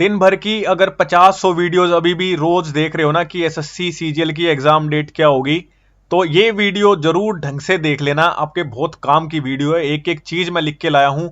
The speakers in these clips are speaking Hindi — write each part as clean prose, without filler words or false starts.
दिन भर की अगर 50-100 वीडियोस अभी भी रोज देख रहे हो ना कि एसएससी सीजीएल की एग्जाम डेट क्या होगी, तो ये वीडियो जरूर ढंग से देख लेना। आपके बहुत काम की वीडियो है, एक एक चीज मैं लिख के लाया हूं।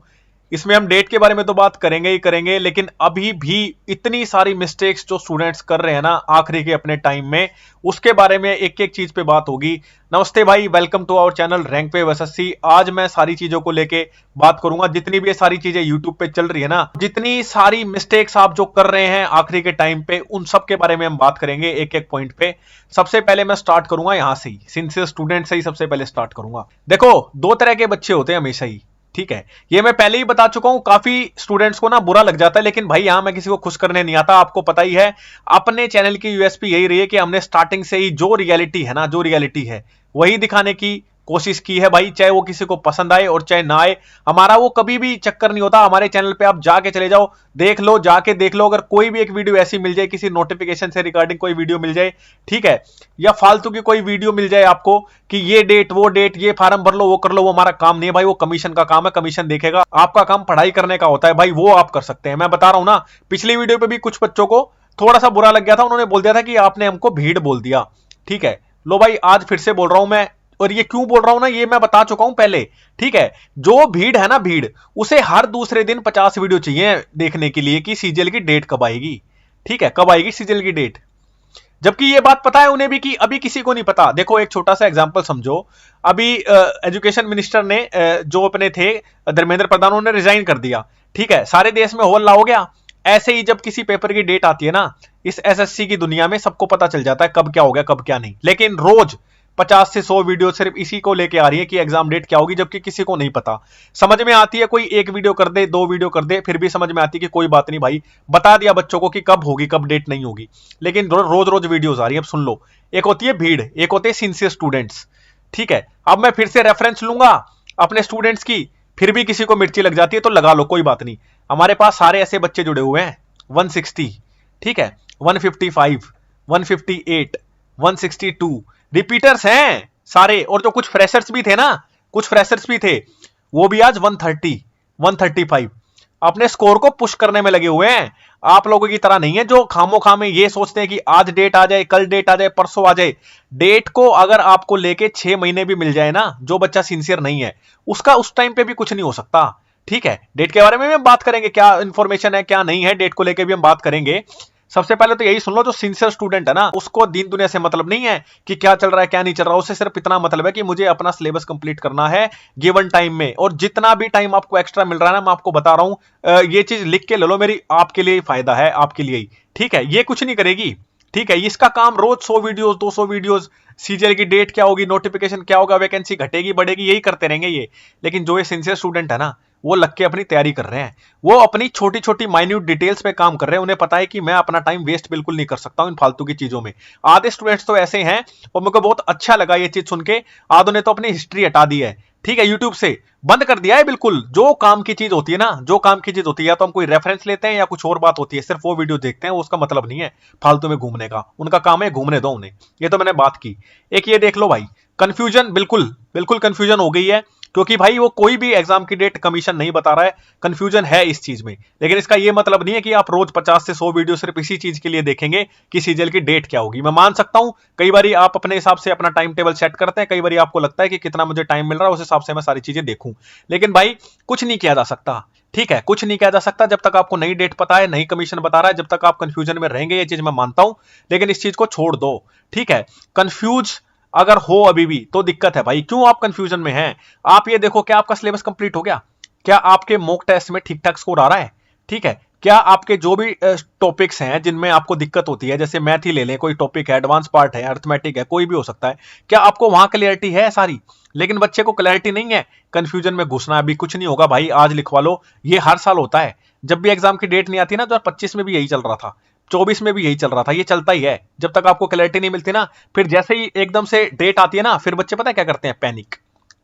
इसमें हम डेट के बारे में तो बात करेंगे ही करेंगे, लेकिन अभी भी इतनी सारी मिस्टेक्स जो स्टूडेंट्स कर रहे हैं ना आखिरी के अपने टाइम में, उसके बारे में एक एक चीज पे बात होगी। नमस्ते भाई, welcome to our channel rank पे एसएससी। आज मैं सारी चीजों को लेके बात करूंगा, जितनी भी ये सारी चीजें यूट्यूब पे चल रही है ना, जितनी सारी मिस्टेक्स आप जो कर रहे हैं आखिरी के टाइम पे, उन सब के बारे में हम बात करेंगे एक एक पॉइंट पे। सबसे पहले मैं स्टार्ट करूंगा यहां से ही, सिंसियर स्टूडेंट से ही सबसे पहले स्टार्ट करूंगा। देखो, दो तरह के बच्चे होते हैं हमेशा ही, ठीक है, ये मैं पहले ही बता चुका हूं। काफी स्टूडेंट्स को ना बुरा लग जाता है, लेकिन भाई यहां मैं किसी को खुश करने नहीं आता, आपको पता ही है। अपने चैनल की यूएसपी यही रही है कि हमने स्टार्टिंग से ही जो रियलिटी है ना, जो रियलिटी है वही दिखाने की कोशिश की है भाई, चाहे वो किसी को पसंद आए और चाहे ना आए। हमारा वो कभी भी चक्कर नहीं होता। हमारे चैनल पे आप जाके चले जाओ, देख लो, जाके देख लो। अगर कोई भी एक वीडियो ऐसी मिल जाए, किसी नोटिफिकेशन से रिगार्डिंग कोई वीडियो मिल जाए, ठीक है, या फालतू की कोई वीडियो मिल जाए आपको कि ये डेट वो डेट, ये फार्म भर लो, वो कर लो, वो हमारा काम नहीं है भाई, वो कमीशन का काम है, कमीशन देखेगा। आपका काम पढ़ाई करने का होता है भाई, वो आप कर सकते हैं। मैं बता रहा हूं ना, पिछली वीडियो पे भी कुछ बच्चों को थोड़ा सा बुरा लग गया था, उन्होंने बोल दिया था कि आपने हमको भीड़ बोल दिया, ठीक है। लो भाई, आज फिर से बोल रहा हूं मैं, और ये क्यों बोल रहा हूं ना, ये मैं बता चुका हूं पहले, ठीक है। जो भीड़ है ना, भीड़, उसे हर दूसरे दिन 50 वीडियो चाहिए देखने के लिए कि सीजीएल की डेट कब आएगी, ठीक है, कब आएगी सीजीएल की डेट। जबकि ये बात पता है उन्हें भी कि अभी किसी को नहीं पता। देखो, एक छोटा सा एग्जांपल समझो। अभी एजुकेशन मिनिस्टर ने जो अपने थे धर्मेंद्र प्रधान, उन्होंने रिजाइन कर दिया, ठीक है, सारे देश में होल्ला हो गया। ऐसे ही जब किसी पेपर की डेट आती है ना, इस एसएससी की दुनिया में सबको पता चल जाता है कब क्या हो गया, कब क्या नहीं। लेकिन रोज 50 से 100 वीडियो सिर्फ इसी को लेके आ रही है कि एग्जाम डेट क्या होगी, जबकि किसी को नहीं पता। समझ में आती है कोई एक वीडियो कर दे, दो वीडियो कर दे, फिर भी समझ में आती है कि कोई बात नहीं भाई, बता दिया बच्चों को कि कब होगी, कब डेट नहीं होगी। लेकिन रोज रोज वीडियोस आ रही है। अब सुन लो, एक होती है भीड़, एक होते हैं सिंसियर स्टूडेंट्स, ठीक है। अब मैं फिर से रेफरेंस लूंगा अपने स्टूडेंट्स की, फिर भी किसी को मिर्ची लग जाती है तो लगा लो, कोई बात नहीं। हमारे पास सारे ऐसे बच्चे जुड़े हुए हैं, 160, ठीक है, 155, 158, 162 रिपीटर्स हैं सारे। और जो कुछ फ्रेशर्स भी थे ना, कुछ फ्रेशर्स भी थे, वो भी आज 130, 135 अपने स्कोर को पुश करने में लगे हुए हैं। आप लोगों की तरह नहीं है जो खामोखा में ये सोचते हैं कि आज डेट आ जाए, कल डेट आ जाए, परसों आ जाए। डेट को अगर आपको लेके 6 महीने भी मिल जाए ना, जो बच्चा सिंसियर नहीं है उसका उस टाइम पे भी कुछ नहीं हो सकता, ठीक है। डेट के बारे में हम बात करेंगे, क्या इंफॉर्मेशन है क्या नहीं है, डेट को लेके भी हम बात करेंगे। सबसे पहले तो यही सुन लो, जो सिंसियर स्टूडेंट है ना, उसको दीन दुनिया से मतलब नहीं है कि क्या चल रहा है क्या नहीं चल रहा। उससे सिर्फ इतना मतलब है कि मुझे अपना सिलेबस कंप्लीट करना है गिवन टाइम में, और जितना भी टाइम आपको एक्स्ट्रा मिल रहा है ना, मैं आपको बता रहा हूं, ये चीज लिख के ले लो, मेरी आपके लिए फायदा है, आपके लिए ही, ठीक है। ये कुछ नहीं करेगी, ठीक है। इसका काम रोज 100 वीडियोस, 200 वीडियोस, सीजीएल की डेट क्या होगी, नोटिफिकेशन क्या होगा, वैकेंसी घटेगी बढ़ेगी, यही करते रहेंगे ये। लेकिन जो ये सिंसियर स्टूडेंट है ना, वो लग के अपनी तैयारी कर रहे हैं, वो अपनी छोटी छोटी माइन्यूट डिटेल्स पे काम कर रहे हैं। उन्हें पता है कि मैं अपना टाइम वेस्ट बिल्कुल नहीं कर सकता हूं इन फालतू की चीजों में। आधे स्टूडेंट्स तो ऐसे हैं, और मेरे को बहुत अच्छा लगा ये चीज सुन के, आधों ने तो अपनी हिस्ट्री हटा दी है, ठीक है, यूट्यूब से बंद कर दिया है बिल्कुल। जो काम की चीज होती है ना, जो काम की चीज होती है, या तो हम कोई रेफरेंस लेते हैं या कुछ और बात होती है, सिर्फ वो वीडियो देखते हैं, वो उसका मतलब नहीं है फालतू में घूमने का। उनका काम है घूमने दो उन्हें, ये तो मैंने बात की। एक ये देख लो भाई, कंफ्यूजन बिल्कुल बिल्कुल कंफ्यूजन हो गई है, क्योंकि भाई वो कोई भी एग्जाम की डेट कमीशन नहीं बता रहा है, कंफ्यूजन है इस चीज में। लेकिन इसका ये मतलब नहीं है कि आप रोज 50 से 100 वीडियो सिर्फ इसी चीज के लिए देखेंगे कि सीजीएल की डेट क्या होगी। मैं मान सकता हूं कई बार आप अपने हिसाब से अपना टाइम टेबल सेट करते हैं, कई बार आपको लगता है कि कितना मुझे टाइम मिल रहा है उस हिसाब से मैं सारी चीजें देखूं। लेकिन भाई कुछ नहीं किया जा सकता, ठीक है, कुछ नहीं किया जा सकता जब तक आपको नई डेट पता है, नई कमीशन बता रहा है, जब तक आप कंफ्यूजन में रहेंगे, ये चीज मैं मानता हूं। लेकिन इस चीज को छोड़ दो, ठीक है। कंफ्यूज अगर हो अभी भी तो दिक्कत है भाई। क्यों आप कंफ्यूजन में हैं? आप ये देखो, क्या आपका सिलेबस कंप्लीट हो गया? क्या आपके मॉक टेस्ट में ठीक ठाक स्कोर आ रहा है? ठीक है, क्या आपके जो भी टॉपिक्स हैं जिनमें आपको दिक्कत होती है, जैसे मैथ ही ले लें, कोई टॉपिक है, एडवांस पार्ट है, अर्थमेटिक है, कोई भी हो सकता है, क्या आपको वहां क्लियरिटी है सारी? लेकिन बच्चे को क्लैरिटी नहीं है, कंफ्यूजन में घुसना। अभी कुछ नहीं होगा भाई, आज लिखवा लो, ये हर साल होता है। जब भी एग्जाम की डेट नहीं आती ना, 2025 में भी यही चल रहा था, 24 में भी यही चल रहा था, ये चलता ही है। जब तक आपको क्लैरिटी नहीं मिलती ना, फिर जैसे ही एकदम से डेट आती है ना, फिर बच्चे पता है क्या करते हैं? पैनिक,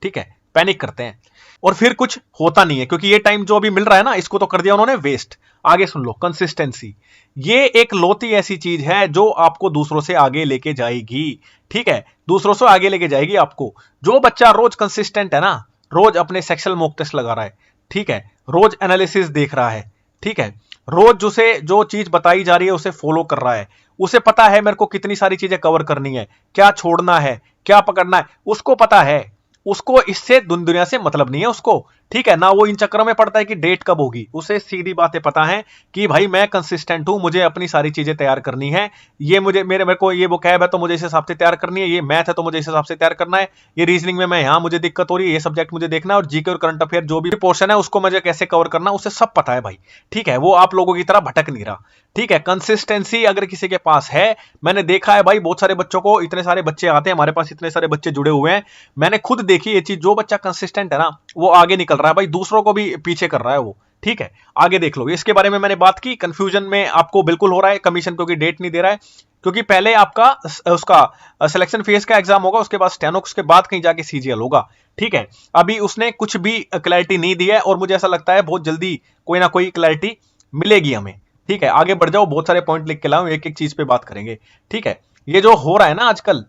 ठीक है, पैनिक करते हैं, और फिर कुछ होता नहीं है, क्योंकि ये टाइम जो अभी मिल रहा है ना, इसको तो कर दिया उन्होंने वेस्ट। आगे सुन लो, कंसिस्टेंसी, ये एक लौती ऐसी चीज है जो आपको दूसरों से आगे लेके जाएगी, ठीक है, दूसरों से आगे लेके जाएगी आपको। जो बच्चा रोज कंसिस्टेंट है ना, रोज अपने सेक्शनल मॉक टेस्ट लगा रहा है, ठीक है, रोज एनालिसिस देख रहा है, ठीक है, रोज उसे जो चीज बताई जा रही है उसे फॉलो कर रहा है, उसे पता है मेरे को कितनी सारी चीजें कवर करनी है, क्या छोड़ना है, क्या पकड़ना है, उसको पता है। उसको इससे दुनिया से मतलब नहीं है उसको, ठीक है ना। वो इन चक्करों में पड़ता है कि डेट कब होगी, उसे सीधी बातें पता है कि भाई मैं कंसिस्टेंट हूं, मुझे अपनी सारी चीजें तैयार करनी है। ये मुझे मेरे को ये वो कैब है तो मुझे इस हिसाब से तैयार करनी है, ये मैथ है तो मुझे इस हिसाब से तैयार करना है, ये रीजनिंग में मैं यहां मुझे दिक्कत हो रही है, ये सब्जेक्ट मुझे देखना है, और जीके और करंट अफेयर जो भी पोर्शन है उसको मुझे कैसे कवर करना, उसे सब पता है भाई, ठीक है। वो आप लोगों की तरह भटक नहीं रहा, ठीक है। कंसिस्टेंसी अगर किसी के पास है, मैंने देखा है भाई बहुत सारे बच्चों को, इतने सारे बच्चे आते हैं हमारे पास, इतने सारे बच्चे जुड़े हुए हैं, मैंने खुद देखी ये चीज। जो बच्चा कंसिस्टेंट है ना वो आगे निकल रहा है भाई, दूसरों को भी पीछे कर रहा है वो, ठीक है। आगे देख लो, इसके बारे में मैंने बात की। कंफ्यूजन में आपको बिल्कुल हो रहा है, कमीशन क्योंकि डेट नहीं दे रहा है, क्योंकि पहले आपका उसका सिलेक्शन फेज का एग्जाम होगा, उसके बाद स्टेनो, उसके बाद कहीं जाके सीजीएल होगा, ठीक है। अभी उसने कुछ भी क्लैरिटी नहीं दी है, और मुझे ऐसा लगता है बहुत जल्दी कोई ना कोई क्लैरिटी मिलेगी हमें, ठीक है। आगे बढ़ जाओ, बहुत सारे पॉइंट लिख के लाऊं, एक एक चीज पे बात करेंगे, ठीक है। ये जो हो रहा है ना आजकल,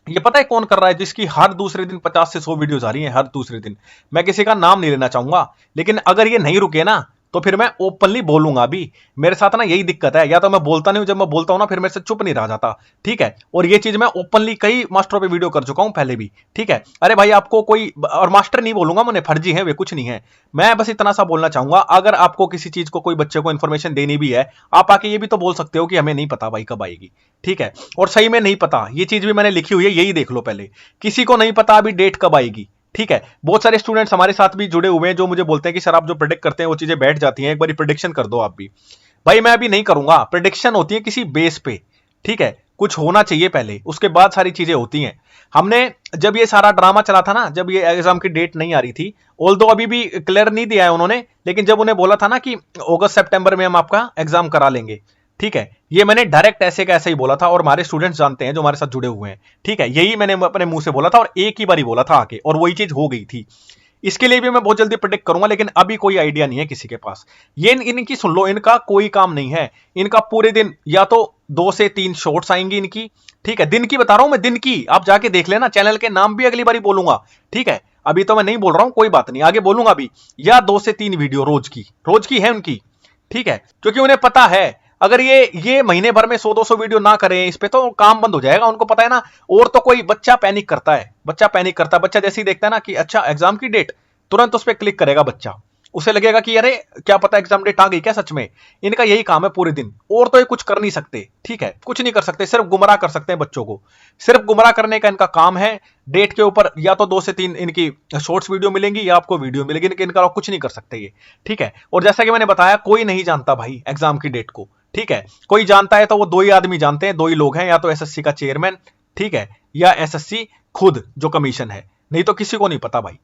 ये पता है कौन कर रहा है, जिसकी हर दूसरे दिन 50 से 100 वीडियोस आ रही हैं हर दूसरे दिन। मैं किसी का नाम नहीं लेना चाहूंगा, लेकिन अगर ये नहीं रुके ना तो फिर मैं ओपनली बोलूंगा। अभी मेरे साथ ना यही दिक्कत है, या तो मैं बोलता नहीं हूं, जब मैं बोलता हूं ना फिर मेरे से चुप नहीं रहा जाता, ठीक है। और ये चीज मैं ओपनली कई मास्टरों पे वीडियो कर चुका हूं पहले भी, ठीक है। अरे भाई आपको कोई, और मास्टर नहीं बोलूंगा, मैंने फर्जी है वे, कुछ नहीं है। मैं बस इतना सा बोलना चाहूंगा, अगर आपको किसी चीज को, कोई बच्चे को इंफॉर्मेशन देनी भी है, आप आके ये भी तो बोल सकते हो कि हमें नहीं पता भाई कब आएगी, ठीक है। और सही में नहीं पता, ये चीज भी मैंने लिखी हुई है, यही देख लो पहले, किसी को नहीं पता अभी डेट कब आएगी, ठीक है। बहुत सारे स्टूडेंट्स हमारे साथ भी जुड़े हुए हैं जो मुझे बोलते हैं कि सर आप जो प्रेडिक्ट करते हैं वो चीजें बैठ जाती हैं, एक बार प्रेडिक्शन कर दो आप भी। भाई मैं अभी नहीं करूंगा, प्रेडिक्शन होती है किसी बेस पे, ठीक है। कुछ होना चाहिए पहले, उसके बाद सारी चीजें होती हैं। हमने जब ये सारा ड्रामा चला था ना, जब ये एग्जाम की डेट नहीं आ रही थी, ऑल्दो अभी भी क्लियर नहीं दिया है उन्होंने, लेकिन जब उन्हें बोला था ना कि अगस्त सितंबर में हम आपका एग्जाम करा लेंगे, ठीक है, ये मैंने डायरेक्ट ऐसे का ऐसे ही बोला था, और हमारे स्टूडेंट्स जानते हैं जो हमारे साथ जुड़े हुए हैं, ठीक है। यही मैंने अपने मुंह से बोला था, और एक ही बार ही बोला था आके, और वही चीज हो गई थी। इसके लिए भी मैं बहुत जल्दी प्रेडिक्ट करूंगा, लेकिन अभी कोई आइडिया नहीं है किसी के पास। ये इनकी सुन लो, इनका कोई काम नहीं है, इनका पूरे दिन या तो 2 से 3 शॉर्ट्स आएंगी इनकी, ठीक है। दिन की बता रहा हूं मैं, दिन की, आप जाके देख लेना, चैनल के नाम भी अगली बारी बोलूंगा, ठीक है। अभी तो मैं नहीं बोल रहा हूं, कोई बात नहीं, आगे बोलूंगा भी। या 2 से 3 वीडियो रोज की है उनकी, ठीक है। क्योंकि उन्हें पता है अगर ये महीने भर में 100-200 वीडियो ना करें इस पे तो काम बंद हो जाएगा, उनको पता है ना। और तो कोई बच्चा पैनिक करता है, बच्चा जैसे ही देखता है ना कि अच्छा एग्जाम की डेट, तुरंत उस पर क्लिक करेगा बच्चा, उसे लगेगा कि अरे क्या पता एग्जाम डेट आ गई क्या सच में। इनका यही काम है पूरे दिन, और तो ये कुछ कर नहीं सकते, ठीक है, कुछ नहीं कर सकते, सिर्फ गुमराह कर सकते हैं बच्चों को, सिर्फ गुमराह करने का इनका काम है। डेट के ऊपर या तो 2 से 3 इनकी शॉर्ट्स वीडियो मिलेंगी या आपको वीडियो मिलेगी, इनका कुछ नहीं कर सकते ये, ठीक है। और जैसा कि मैंने बताया, कोई नहीं जानता भाई एग्जाम की डेट को, ठीक है। कोई जानता है तो वो 2 ही आदमी जानते हैं, 2 ही लोग हैं, या तो एसएससी का चेयरमैन, ठीक है, या एसएससी खुद जो कमीशन है, नहीं तो किसी को नहीं पता भाई।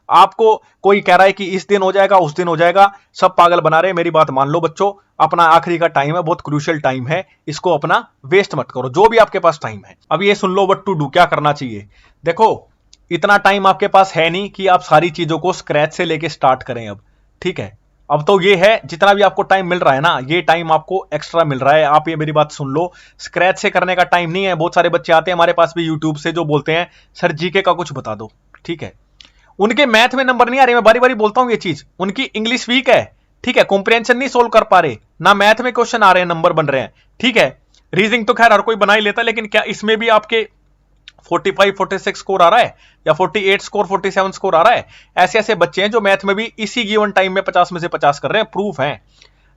आपको कोई कह रहा है कि इस दिन हो जाएगा, उस दिन हो जाएगा, सब पागल बना रहे हैं। मेरी बात मान लो बच्चों, अपना आखिरी का टाइम है, बहुत क्रूशियल टाइम है, इसको अपना वेस्ट मत करो, जो भी आपके पास टाइम है। अब ये सुन लो व्हाट टू डू, क्या करना चाहिए। देखो इतना टाइम आपके पास है नहीं कि आप सारी चीजों को स्क्रैच से लेके स्टार्ट करें अब, ठीक है। अब तो ये है, जितना भी आपको टाइम मिल रहा है ना, ये टाइम आपको एक्स्ट्रा मिल रहा है। आप ये मेरी बात सुन लो, स्क्रैच से करने का टाइम नहीं है। बहुत सारे बच्चे आते हैं हमारे पास भी यूट्यूब से, जो बोलते हैं सर जीके का कुछ बता दो, ठीक है। उनके मैथ में नंबर नहीं आ रहे, मैं बारी बारी बोलता हूं ये चीज। उनकी इंग्लिश वीक है, ठीक है, कॉम्प्रिहेंशन नहीं सोल्व कर पा रहे, ना मैथ में क्वेश्चन आ रहे हैं, नंबर बन रहे हैं, ठीक है। रीजनिंग तो खैर हर कोई बना ही लेता है, लेकिन क्या इसमें भी आपके 45 46 स्कोर आ रहा है, या 48 स्कोर 47 स्कोर आ रहा है? ऐसे ऐसे बच्चे हैं जो मैथ में भी इसी गिवन टाइम में 50 में से 50 कर रहे हैं। प्रूफ है,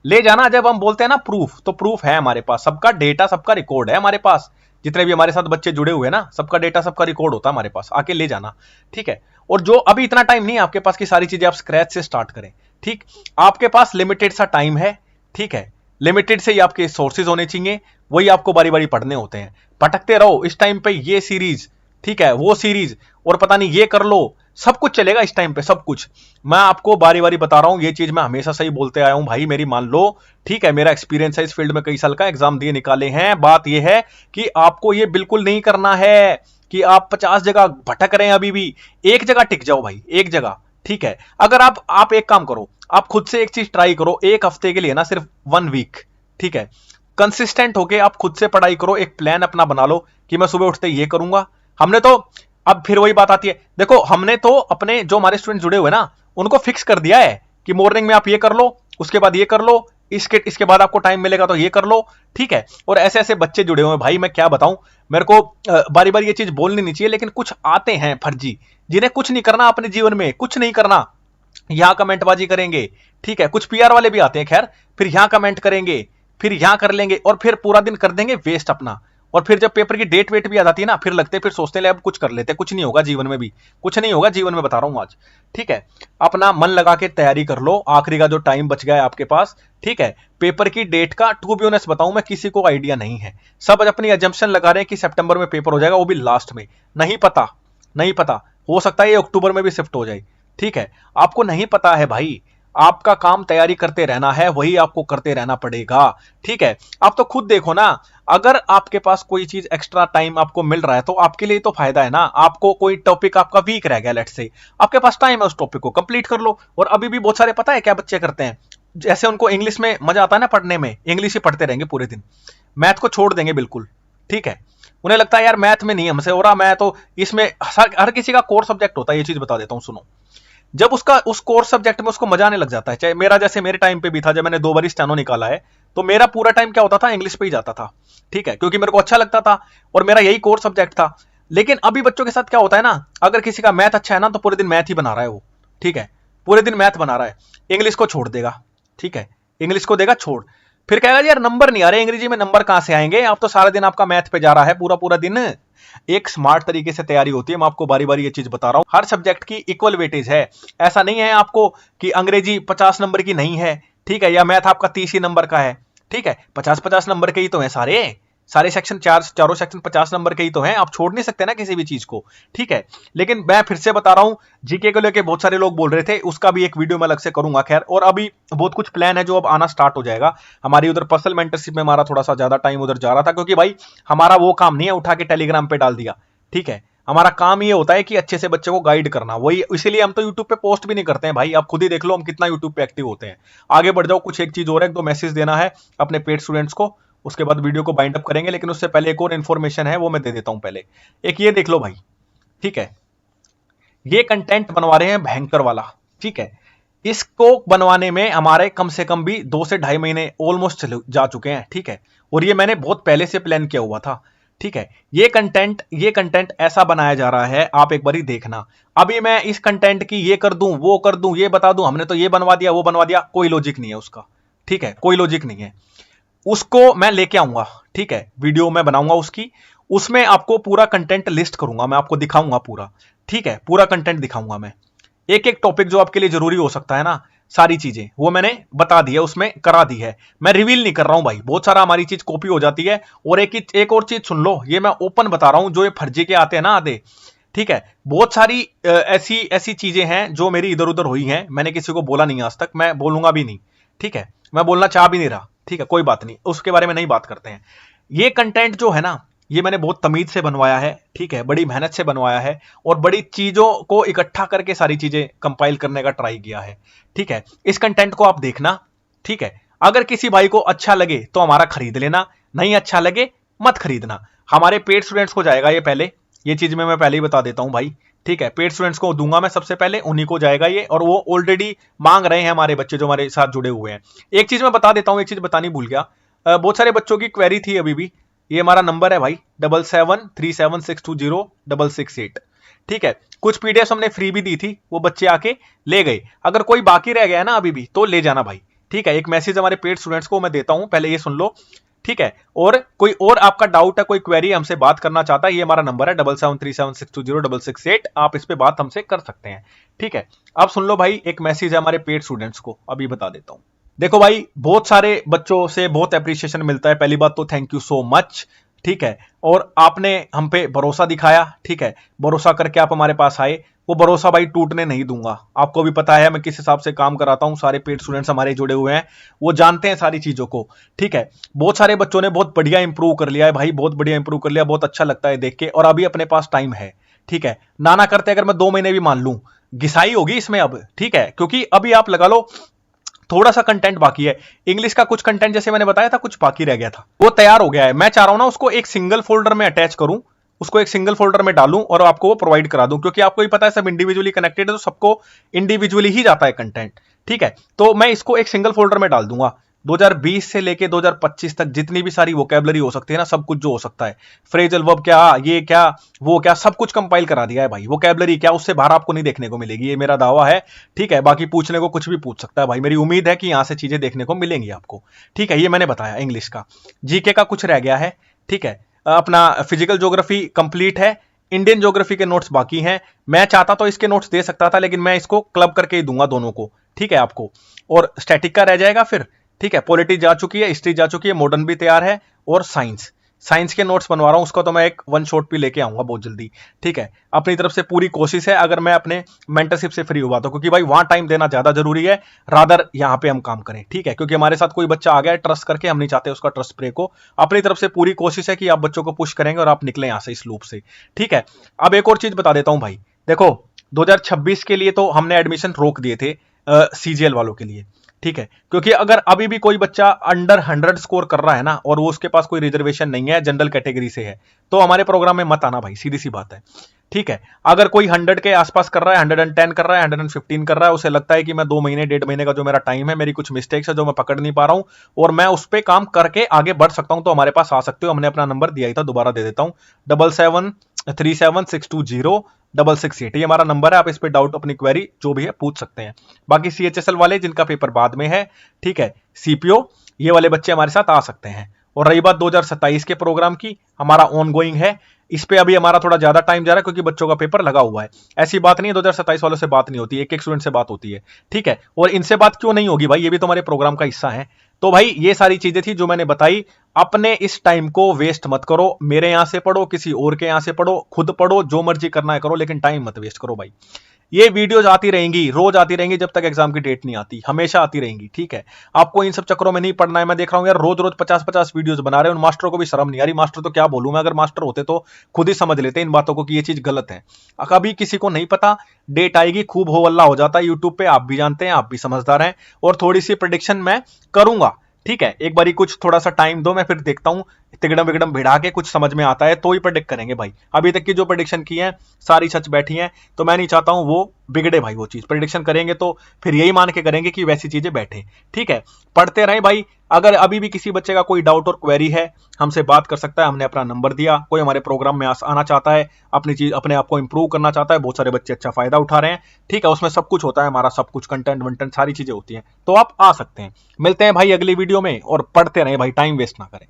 ले जाना। जब हम बोलते हैं ना प्रूफ, तो प्रूफ है हमारे पास, सबका डेटा, सबका रिकॉर्ड है हमारे पास। जितने भी हमारे साथ बच्चे जुड़े हुए हैं ना, सबका डेटा, सबका रिकॉर्ड होता है हमारे पास, आके ले जाना, ठीक है। और जो अभी इतना टाइम नहीं है आपके पास कि सारी चीजें आप स्क्रैच से स्टार्ट करें, ठीक। आपके पास लिमिटेड सा टाइम है, ठीक है। लिमिटेड से ही आपके सोर्सेज होने चाहिए, वही आपको बारी बारी पढ़ने होते हैं। भटकते रहो इस टाइम पे, ये सीरीज, ठीक है, वो सीरीज, और पता नहीं ये कर लो, सब कुछ चलेगा इस टाइम पे, सब कुछ। मैं आपको बारी बारी बता रहा हूं, ये चीज मैं हमेशा से ही बोलते आया हूं भाई, मेरी मान लो, ठीक है। मेरा एक्सपीरियंस है इस फील्ड में, कई साल का, एग्जाम दिए निकाले हैं। बात यह है कि आपको ये बिल्कुल नहीं करना है कि आप 50 जगह भटक रहे हैं। अभी भी एक जगह टिक जाओ भाई, एक जगह, ठीक है। अगर आप एक काम करो, आप खुद से एक चीज ट्राई करो, एक हफ्ते के लिए ना, सिर्फ 1 वीक, ठीक है। कंसिस्टेंट होके आप खुद से पढ़ाई करो, एक प्लान अपना बना लो कि मैं सुबह उठते ये करूंगा। हमने तो, अब फिर वही बात आती है, देखो हमने तो अपने जो हमारे स्टूडेंट जुड़े हुए ना, उनको फिक्स कर दिया है कि मॉर्निंग में आप ये कर लो, उसके बाद ये कर लो, इसके इसके बाद आपको टाइम मिलेगा तो ये कर लो, ठीक है। और ऐसे ऐसे बच्चे जुड़े हुए हैं भाई, मैं क्या बताऊं, मेरे को बारी बारी ये चीज बोलनी नहीं चाहिए, लेकिन कुछ आते हैं फर्जी, जिन्हें कुछ नहीं करना अपने जीवन में, कुछ नहीं करना, यहां कमेंटबाजी करेंगे, ठीक है। कुछ पीआर वाले भी आते हैं खैर, फिर यहां कमेंट करेंगे, फिर यहां कर लेंगे, और फिर पूरा दिन कर देंगे वेस्ट अपना। और फिर जब पेपर की डेट वेट भी आ जाती है ना, फिर लगते फिर सोचते हैं अब कुछ कर लेते, कुछ नहीं होगा जीवन में भी, कुछ नहीं होगा जीवन में, बता रहा हूं आज, ठीक है। अपना मन लगा के तैयारी कर लो, आखिरी का जो टाइम बच गया है आपके पास, ठीक है। पेपर की डेट का टू बी ऑनेस्ट बताऊं मैं, किसी को आइडिया नहीं है, सब अपनी एजम्पशन लगा रहे हैं कि सितंबर में पेपर हो जाएगा, वो भी लास्ट में, नहीं पता, नहीं पता, हो सकता है ये अक्टूबर में भी शिफ्ट हो जाए, ठीक है। आपको नहीं पता है भाई, आपका काम तैयारी करते रहना है, वही आपको करते रहना पड़ेगा, ठीक है। आप तो खुद देखो ना, अगर आपके पास कोई चीज एक्स्ट्रा टाइम आपको मिल रहा है तो आपके लिए तो फायदा है ना। आपको कोई टॉपिक आपका वीक रह गया, लेट्स से आपके पास टाइम है, उस टॉपिक को कंप्लीट कर लो। और अभी भी बहुत सारे पता है क्या बच्चे करते हैं, जैसे उनको इंग्लिश में मजा आता है ना पढ़ने में, इंग्लिश ही पढ़ते रहेंगे पूरे दिन, मैथ को छोड़ देंगे बिल्कुल, ठीक है। उन्हें लगता है यार मैथ में नहीं हमसे हो रहा, मैं तो इसमें, हर किसी का कोर सब्जेक्ट होता है, ये चीज बता देता हूं सुनो। जब उसका उस कोर्स सब्जेक्ट में उसको मजा आने लग जाता है, चाहे मेरा, जैसे मेरे टाइम पे भी था, जब मैंने 2 बार स्टेनो निकाला है, तो मेरा पूरा टाइम क्या होता था, इंग्लिश पे ही जाता था, ठीक है, क्योंकि मेरे को अच्छा लगता था और मेरा यही कोर्स सब्जेक्ट था। लेकिन अभी बच्चों के साथ क्या होता है ना, अगर किसी का मैथ अच्छा है ना, तो पूरे दिन मैथ ही बना रहा है वो, ठीक है, पूरे दिन मैथ बना रहा है, इंग्लिश को छोड़ देगा, ठीक है, इंग्लिश को देगा छोड़, फिर कहेगा यार नंबर नहीं आ रहे, अंग्रेजी में नंबर कहां से आएंगे, आप तो सारा दिन आपका मैथ पे जा रहा है पूरा पूरा दिन। एक स्मार्ट तरीके से तैयारी होती है, मैं आपको बारी बारी ये चीज बता रहा हूं, हर सब्जेक्ट की इक्वल वेटेज है, ऐसा नहीं है आपको कि अंग्रेजी 50 नंबर की नहीं है, ठीक है, या मैथ आपका 30 ही नंबर का है, ठीक है, 50-50 नंबर के ही तो है सारे, सारे सेक्शन, चारों सेक्शन 50 नंबर के ही तो हैं, आप छोड़ नहीं सकते ना किसी भी चीज को, ठीक है। लेकिन मैं फिर से बता रहा हूं, जीके को लेके बहुत सारे लोग बोल रहे थे, उसका भी एक वीडियो मैं अलग से करूंगा खैर। और अभी बहुत कुछ प्लान है जो अब आना स्टार्ट हो जाएगा, हमारी उधर पर्सनल मेंटरशिप में हमारा थोड़ा सा ज्यादा टाइम उधर जा रहा था, क्योंकि भाई हमारा वो काम नहीं है उठा के टेलीग्राम पे डाल दिया, ठीक है। हमारा काम ये होता है कि अच्छे से बच्चे को गाइड करना, वही इसीलिए हम तो यूट्यूब पे पोस्ट भी नहीं करते हैं भाई, आप खुद ही देख लो हम कितना यूट्यूब पे एक्टिव होते हैं। आगे बढ़ जाओ, कुछ एक चीज और है, एक दो मैसेज देना है अपने पेड स्टूडेंट्स को, उसके बाद वीडियो को बाइंड अप करेंगे, लेकिन उससे पहले एक और इन्फॉर्मेशन है वो मैं दे देता हूं पहले। एक ये देख लो भाई, ठीक है, ये कंटेंट बनवा रहे हैं भयंकर वाला, ठीक है, इसको बनवाने में हमारे कम से कम भी 2 से ढाई महीने ऑलमोस्ट जा चुके हैं, ठीक है। और ये मैंने बहुत पहले से प्लान किया हुआ था, ठीक है। ये कंटेंट ऐसा बनाया जा रहा है, आप एक बार ही देखना। अभी मैं इस कंटेंट की ये कर दूं, वो कर दूं, ये बता दूं, हमने तो ये बनवा दिया, वो बनवा दिया, कोई लॉजिक नहीं है उसका, ठीक है, कोई लॉजिक नहीं है। उसको मैं लेके आऊंगा, ठीक है, वीडियो मैं बनाऊंगा उसकी, उसमें आपको पूरा कंटेंट लिस्ट करूंगा, मैं आपको दिखाऊंगा पूरा, ठीक है, पूरा कंटेंट दिखाऊंगा मैं, एक एक टॉपिक जो आपके लिए जरूरी हो सकता है ना, सारी चीजें वो मैंने बता दी है, उसमें करा दी है, मैं रिवील नहीं कर रहा हूं भाई, बहुत सारा हमारी चीज कॉपी हो जाती है। और एक और चीज सुन लो, ये मैं ओपन बता रहा हूं, जो ये फर्जी के आते हैं ना आधे, ठीक है, बहुत सारी ऐसी ऐसी चीजें हैं जो मेरी इधर उधर हुई हैं, मैंने किसी को बोला नहीं आज तक, मैं बोलूंगा भी नहीं, ठीक है, मैं बोलना चाह भी नहीं रहा, ठीक है, कोई बात नहीं, उसके बारे में नहीं बात करते हैं। ये कंटेंट जो है ना, ये मैंने बहुत तमीज से बनवाया है, ठीक है, बड़ी मेहनत से बनवाया है, और बड़ी चीजों को इकट्ठा करके सारी चीजें कंपाइल करने का ट्राई किया है, ठीक है। इस कंटेंट को आप देखना, ठीक है, अगर किसी भाई को अच्छा लगे तो हमारा खरीद लेना, नहीं अच्छा लगे मत खरीदना। हमारे पेड स्टूडेंट्स को जाएगा ये पहले, ये चीज में मैं पहले ही बता देता हूं भाई, ठीक है, पेड स्टूडेंट्स को दूंगा मैं सबसे पहले, उन्हीं को जाएगा ये, और वो ऑलरेडी मांग रहे हैं हमारे बच्चे जो हमारे साथ जुड़े हुए हैं। एक चीज मैं बता देता हूं, एक चीज बतानी भूल गया, बहुत सारे बच्चों की क्वेरी थी अभी भी, ये हमारा नंबर है भाई 7737620668, ठीक है। कुछ पीडीएफ हमने फ्री भी दी थी, वो बच्चे आके ले गए, अगर कोई बाकी रह गया है ना अभी भी तो ले जाना भाई, ठीक है। एक मैसेज हमारे पेड स्टूडेंट्स को मैं देता हूं, पहले ये सुन लो, ठीक है। और कोई और आपका डाउट है, कोई क्वेरी हमसे बात करना चाहता है, ये हमारा नंबर है 7737620668, आप इस पे बात हमसे कर सकते हैं, ठीक है। अब सुन लो भाई, एक मैसेज है हमारे पेड स्टूडेंट्स को, अभी बता देता हूं। देखो भाई, बहुत सारे बच्चों से बहुत एप्रिसिएशन मिलता है, पहली बात तो थैंक यू सो मच, ठीक है। और आपने हम पे भरोसा दिखाया, ठीक है, भरोसा करके आप हमारे पास आए, वो भरोसा भाई टूटने नहीं दूंगा। आपको भी पता है मैं किस हिसाब से काम कराता हूं, सारे पेड स्टूडेंट्स हमारे जुड़े हुए हैं, वो जानते हैं सारी चीजों को, ठीक है। बहुत सारे बच्चों ने बहुत बढ़िया इंप्रूव कर लिया है भाई, बहुत बढ़िया इंप्रूव कर लिया, बहुत अच्छा लगता है देख के। और अभी अपने पास टाइम है, ठीक है, नाना करते अगर मैं 2 महीने भी मान लूं, घिसाई होगी इसमें अब, ठीक है, क्योंकि अभी आप लगा लो थोड़ा सा कंटेंट बाकी है, इंग्लिश का कुछ कंटेंट जैसे मैंने बताया था कुछ बाकी रह गया था, वो तैयार हो गया है। मैं चाह रहा हूं ना उसको एक सिंगल फोल्डर में अटैच करूं, उसको एक सिंगल फोल्डर में डालूं और आपको वो प्रोवाइड करा दूं, क्योंकि आपको ही पता है सब इंडिविजुअली कनेक्टेड है, तो सबको इंडिविजुअली ही जाता है कंटेंट, ठीक है। तो मैं इसको एक सिंगल फोल्डर में डाल दूंगा, 2020 से लेके 2025 तक जितनी भी सारी वोकेबलरी हो सकती है ना, सब कुछ जो हो सकता है, फ्रेजल वर्ब क्या, ये क्या, वो क्या, सब कुछ कंपाइल करा दिया है भाई। वोकेबलरी क्या, उससे बाहर आपको नहीं देखने को मिलेगी, ये मेरा दावा है। ठीक है, बाकी पूछने को कुछ भी पूछ सकता है भाई, मेरी उम्मीद है कि यहां से चीजें देखने को मिलेंगी आपको। ठीक है, ये मैंने बताया इंग्लिश का। जीके का कुछ रह गया है। ठीक है, अपना फिजिकल ज्योग्राफी कंप्लीट है, इंडियन ज्योग्राफी के नोट्स बाकी हैं। मैं चाहता तो इसके नोट्स दे सकता था, लेकिन मैं इसको क्लब करके ही दूंगा दोनों को। ठीक है आपको, और स्टैटिक का रह जाएगा फिर। ठीक है, पॉलिटी जा चुकी है, हिस्ट्री जा चुकी है, मॉडर्न भी तैयार है, और साइंस, साइंस के नोट्स बनवा रहा हूं, उसका तो मैं एक वन शॉट भी लेके आऊंगा बहुत जल्दी। ठीक है, अपनी तरफ से पूरी कोशिश है, अगर मैं अपने मेंटरशिप से फ्री हुआ तो, क्योंकि भाई वहां टाइम देना ज्यादा जरूरी है, रादर यहां पे हम काम करें। ठीक है, क्योंकि हमारे साथ कोई बच्चा आ गया है ट्रस्ट करके, हम नहीं चाहते उसका ट्रस्ट ब्रेक हो। अपनी तरफ से पूरी कोशिश है कि आप बच्चों को पुश करेंगे और आप निकले यहां से इस लूप से। ठीक है, अब एक और चीज बता देता हूं भाई, देखो 2026 के लिए तो हमने एडमिशन रोक दिए थे सीजीएल वालों के लिए। ठीक है, क्योंकि अगर अभी भी कोई बच्चा अंडर 100 स्कोर कर रहा है ना, और वो उसके पास कोई रिजर्वेशन नहीं है, जनरल कैटेगरी से है, तो हमारे प्रोग्राम में मत आना भाई, सीधी सी बात है। ठीक है, अगर कोई 100 के आसपास कर रहा है, 110 कर रहा है, 115 कर रहा है, उसे लगता है कि मैं 2 महीने 1.5 महीने का जो मेरा टाइम है, मेरी कुछ मिस्टेक्स है जो मैं पकड़ नहीं पा रहा हूं, और मैं उस पर काम करके आगे बढ़ सकता हूं, तो हमारे पास आ सकते हो। हमने अपना नंबर दिया ही था, दोबारा दे देता हूं, 7737620628, ये हमारा नंबर है। आप इस पे डाउट, अपनी क्वेरी जो भी है पूछ सकते हैं। बाकी सीएचएसएल वाले जिनका पेपर बाद में है, ठीक है, सीपीओ, ये वाले बच्चे हमारे साथ आ सकते हैं। और रही बात 2027 के प्रोग्राम की, हमारा ऑन गोइंग है, इस पे अभी हमारा थोड़ा ज्यादा टाइम जा रहा है, क्योंकि बच्चों का पेपर लगा हुआ है। ऐसी बात नहीं है 2027 वालों से बात नहीं होती, एक एक स्टूडेंट से बात होती है। ठीक है, और इनसे बात क्यों नहीं होगी भाई, ये भी तो हमारे प्रोग्राम का हिस्सा है। तो भाई ये सारी चीजें थी जो मैंने बताई। अपने इस टाइम को वेस्ट मत करो, मेरे यहां से पढ़ो, किसी और के यहां से पढ़ो, खुद पढ़ो, जो मर्जी करना है करो, लेकिन टाइम मत वेस्ट करो भाई। ये वीडियोज आती रहेंगी, रोज आती रहेंगी, जब तक एग्जाम की डेट नहीं आती, हमेशा आती रहेंगी। ठीक है, आपको इन सब चक्करों में नहीं पढ़ना है। मैं देख रहा हूं यार, रोज रोज 50-50 वीडियोस बना रहे हैं, उन मास्टरों को भी शर्म नहीं आ रही। मास्टर तो क्या बोलूं मैं, अगर मास्टर होते तो खुद ही समझ लेते इन बातों को कि ये चीज गलत है। कभी किसी को नहीं पता, डेट आएगी, खूब हो हल्ला हो जाता है यूट्यूब पे, आप भी जानते हैं, आप भी समझदार हैं। और थोड़ी सी प्रिडिक्शन मैं करूंगा। ठीक है, एक बारी कुछ थोड़ा सा टाइम दो, मैं फिर देखता हूं, तिगड़म विगड़म भिड़ा के कुछ समझ में आता है तो ही प्रेडिक्ट करेंगे भाई। अभी तक की जो प्रेडिक्शन की है सारी सच बैठी है, तो मैं नहीं चाहता हूं वो बिगड़े भाई। वो चीज प्रेडिक्शन करेंगे तो फिर यही मान के करेंगे कि वैसी चीजें बैठे। ठीक है, पढ़ते रहे भाई। अगर अभी भी किसी बच्चे का कोई डाउट और क्वेरी है, हमसे बात कर सकता है, हमने अपना नंबर दिया। कोई हमारे प्रोग्राम में आना चाहता है, अपनी चीज अपने आप को इंप्रूव करना चाहता है, बहुत सारे बच्चे अच्छा फायदा उठा रहे हैं। ठीक है, उसमें सब कुछ होता है, हमारा सब कुछ कंटेंट वंटेंट सारी चीजें होती हैं, तो आप आ सकते हैं। मिलते हैं भाई अगली वीडियो में, और पढ़ते रहें भाई, टाइम वेस्ट ना करें।